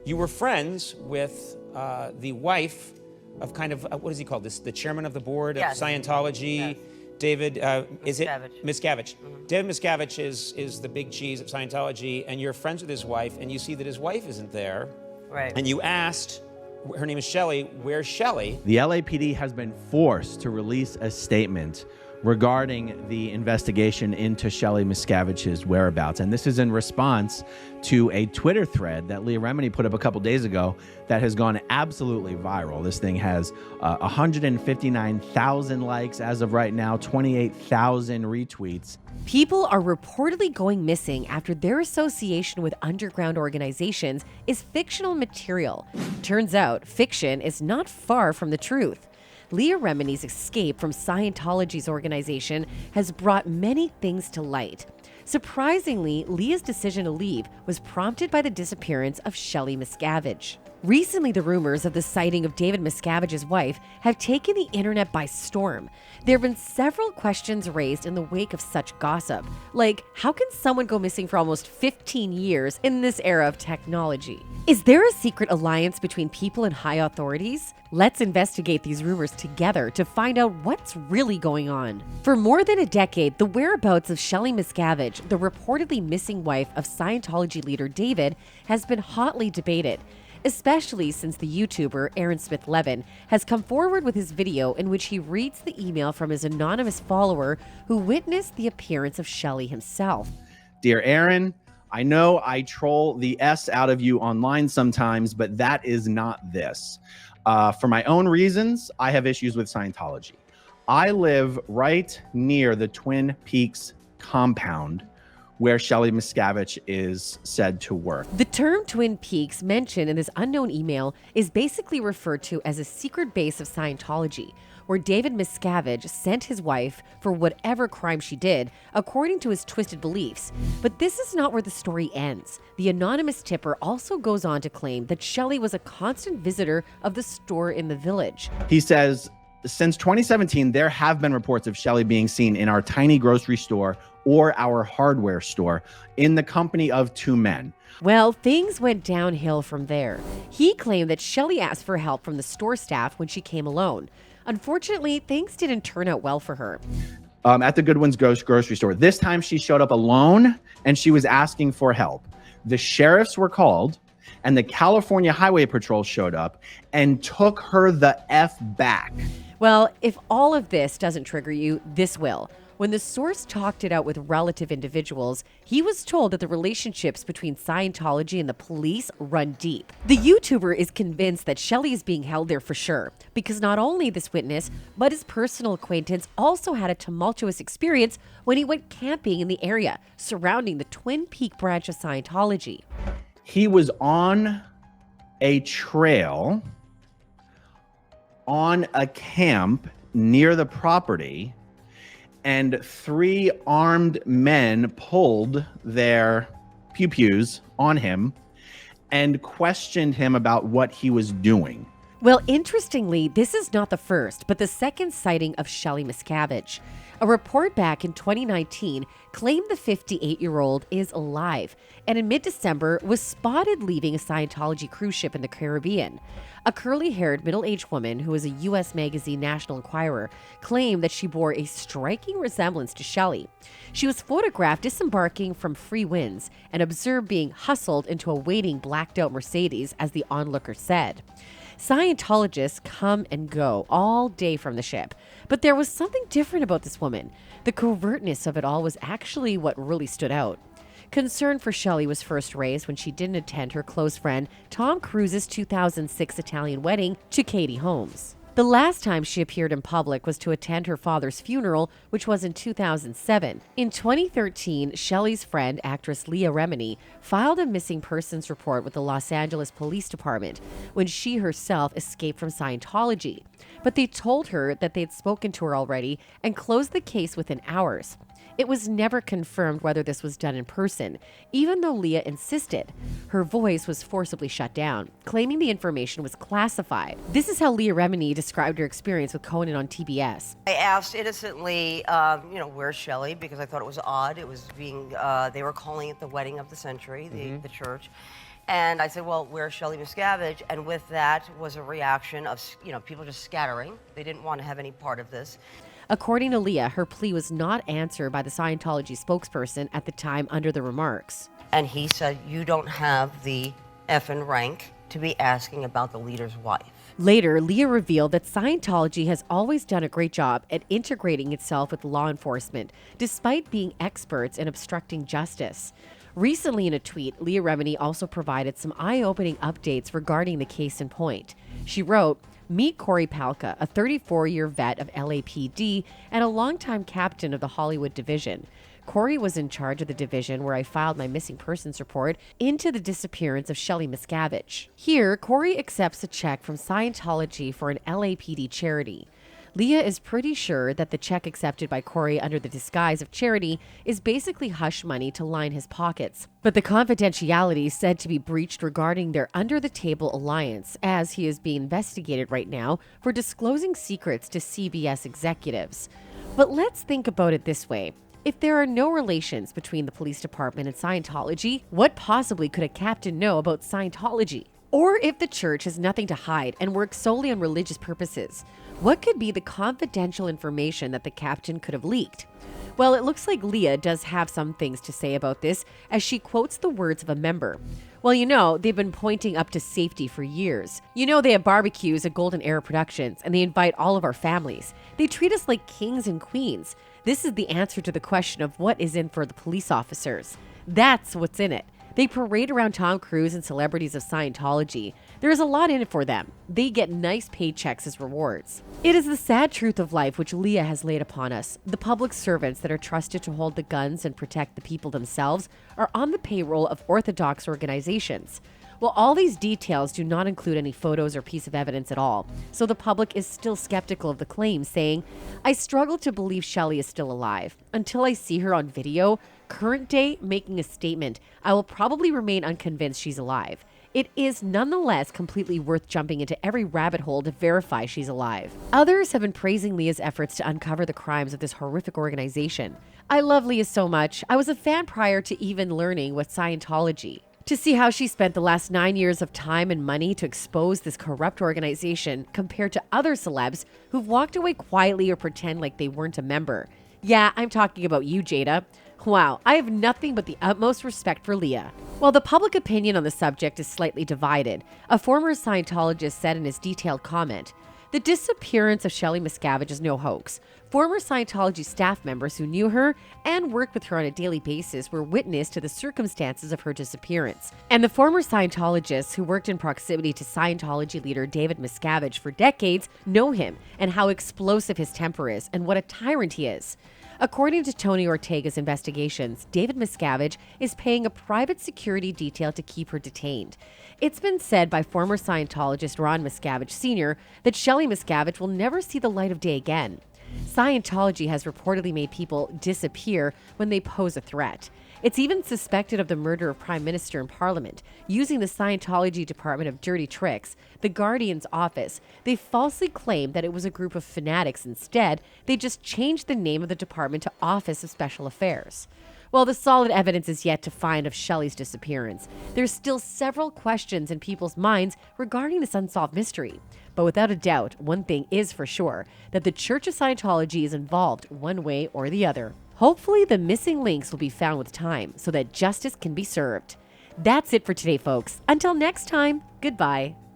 You were friends with the wife of kind of, what is he called? The chairman of the board of Scientology, Yes. David, is it? Miscavige. Miscavige. David Miscavige is the big cheese of Scientology, and you're friends with his wife, and you see that his wife isn't there. Right. And you asked, her name is Shelly, where's Shelly? The LAPD has been forced to release a statement regarding the investigation into Shelly Miscavige's whereabouts. And this is in response to a Twitter thread that Leah Remini put up a couple days ago that has gone absolutely viral. This thing has 159,000 likes as of right now, 28,000 retweets. People are reportedly going missing after their association with underground organizations is fictional material. Turns out, fiction is not far from the truth. Leah Remini's escape from Scientology's organization has brought many things to light. Surprisingly, Leah's decision to leave was prompted by the disappearance of Shelly Miscavige. Recently, the rumors of the sighting of David Miscavige's wife have taken the internet by storm. There have been several questions raised in the wake of such gossip, like how can someone go missing for almost 15 years in this era of technology? Is there a secret alliance between people and high authorities? Let's investigate these rumors together to find out what's really going on. For more than a decade, the whereabouts of Shelly Miscavige, the reportedly missing wife of Scientology leader David, has been hotly debated, especially since the YouTuber Aaron Smith-Levin has come forward with his video in which he reads the email from his anonymous follower who witnessed the appearance of Shelly himself. Dear Aaron, I know I troll the S out of you online sometimes, but that is not this. For my own reasons, I have issues with Scientology. I live right near the Twin Peaks compound where Shelly Miscavige is said to work. The term Twin Peaks mentioned in this unknown email is basically referred to as a secret base of Scientology, where David Miscavige sent his wife for whatever crime she did, according to his twisted beliefs. But this is not where the story ends. The anonymous tipper also goes on to claim that Shelly was a constant visitor of the store in the village. He says, since 2017, there have been reports of Shelly being seen in our tiny grocery store or our hardware store in the company of two men. Well, things went downhill from there. He claimed that Shelly asked for help from the store staff when she came alone. Unfortunately, things didn't turn out well for her. At the Goodwin's grocery store. This time she showed up alone and she was asking for help. The sheriffs were called and the California Highway Patrol showed up and took her the F back. Well, if all of this doesn't trigger you, this will. When the source talked it out with relative individuals, he was told that the relationships between Scientology and the police run deep. The YouTuber is convinced that Shelly is being held there for sure, because not only this witness, but his personal acquaintance also had a tumultuous experience when he went camping in the area surrounding the Twin Peak branch of Scientology. He was on a trail on a camp near the property, and three armed men pulled their pew-pews on him and questioned him about what he was doing. Well, interestingly, this is not the first, but the second sighting of Shelly Miscavige. A report back in 2019 claimed the 58-year-old is alive and in mid-December was spotted leaving a Scientology cruise ship in the Caribbean. A curly-haired middle-aged woman who is a U.S. magazine National Enquirer claimed that she bore a striking resemblance to Shelly. She was photographed disembarking from Free Winds and observed being hustled into a waiting blacked-out Mercedes, as the onlooker said. Scientologists come and go all day from the ship, but there was something different about this woman. The covertness of it all was actually what really stood out. Concern for Shelly was first raised when she didn't attend her close friend Tom Cruise's 2006 Italian wedding to Katie Holmes. The last time she appeared in public was to attend her father's funeral, which was in 2007. In 2013, Shelly's friend, actress Leah Remini, filed a missing persons report with the Los Angeles Police Department when she herself escaped from Scientology. But they told her that they'd spoken to her already and closed the case within hours. It was never confirmed whether this was done in person, even though Leah insisted. Her voice was forcibly shut down, claiming the information was classified. This is how Leah Remini described her experience with Conan on TBS. I asked innocently, where's Shelly? Because I thought it was odd. It was being, they were calling it the wedding of the century, the church. And I said, well, where's Shelly Miscavige? And with that was a reaction of, people just scattering. They didn't want to have any part of this. According to Leah, her plea was not answered by the Scientology spokesperson at the time under the remarks. And he said, you don't have the effing rank to be asking about the leader's wife. Later, Leah revealed that Scientology has always done a great job at integrating itself with law enforcement, despite being experts in obstructing justice. Recently, in a tweet, Leah Remini also provided some eye-opening updates regarding the case in point. She wrote, "Meet Corey Palka, a 34-year vet of LAPD and a longtime captain of the Hollywood Division. Corey was in charge of the division where I filed my missing persons report into the disappearance of Shelly Miscavige. Here, Corey accepts a check from Scientology for an LAPD charity. Leah is pretty sure that the check accepted by Corey under the disguise of charity is basically hush money to line his pockets. But the confidentiality is said to be breached regarding their under-the-table alliance, as he is being investigated right now for disclosing secrets to CBS executives. But let's think about it this way. If there are no relations between the police department and Scientology, what possibly could a captain know about Scientology? Or if the church has nothing to hide and works solely on religious purposes, what could be the confidential information that the captain could have leaked? Well, it looks like Leah does have some things to say about this, as she quotes the words of a member. Well, they've been pointing up to safety for years. They have barbecues at Golden Era Productions, and they invite all of our families. They treat us like kings and queens. This is the answer to the question of what is in for the police officers. That's what's in it. They parade around Tom Cruise and celebrities of Scientology. There is a lot in it for them. They get nice paychecks as rewards. It is the sad truth of life which Leah has laid upon us. The public servants that are trusted to hold the guns and protect the people themselves are on the payroll of orthodox organizations. Well, all these details do not include any photos or piece of evidence at all, so the public is still skeptical of the claim, saying, "I struggle to believe Shelly is still alive. Until I see her on video, current day, making a statement, I will probably remain unconvinced she's alive. It is nonetheless completely worth jumping into every rabbit hole to verify she's alive." Others have been praising Leah's efforts to uncover the crimes of this horrific organization. "I love Leah so much. I was a fan prior to even learning what Scientology. To see how she spent the last 9 years of time and money to expose this corrupt organization compared to other celebs who've walked away quietly or pretend like they weren't a member. Yeah, I'm talking about you, Jada. Wow, I have nothing but the utmost respect for Leah." While the public opinion on the subject is slightly divided, a former Scientologist said in his detailed comment, "The disappearance of Shelly Miscavige is no hoax. Former Scientology staff members who knew her and worked with her on a daily basis were witness to the circumstances of her disappearance. And the former Scientologists who worked in proximity to Scientology leader David Miscavige for decades know him and how explosive his temper is and what a tyrant he is." According to Tony Ortega's investigations, David Miscavige is paying a private security detail to keep her detained. It's been said by former Scientologist Ron Miscavige Sr. that Shelly Miscavige will never see the light of day again. Scientology has reportedly made people disappear when they pose a threat. It's even suspected of the murder of Prime Minister and Parliament. Using the Scientology Department of Dirty Tricks, the Guardian's office, they falsely claimed that it was a group of fanatics. Instead, they just changed the name of the department to Office of Special Affairs. While the solid evidence is yet to find of Shelly's disappearance, there's still several questions in people's minds regarding this unsolved mystery. But without a doubt, one thing is for sure, that the Church of Scientology is involved one way or the other. Hopefully, the missing links will be found with time so that justice can be served. That's it for today, folks. Until next time, goodbye.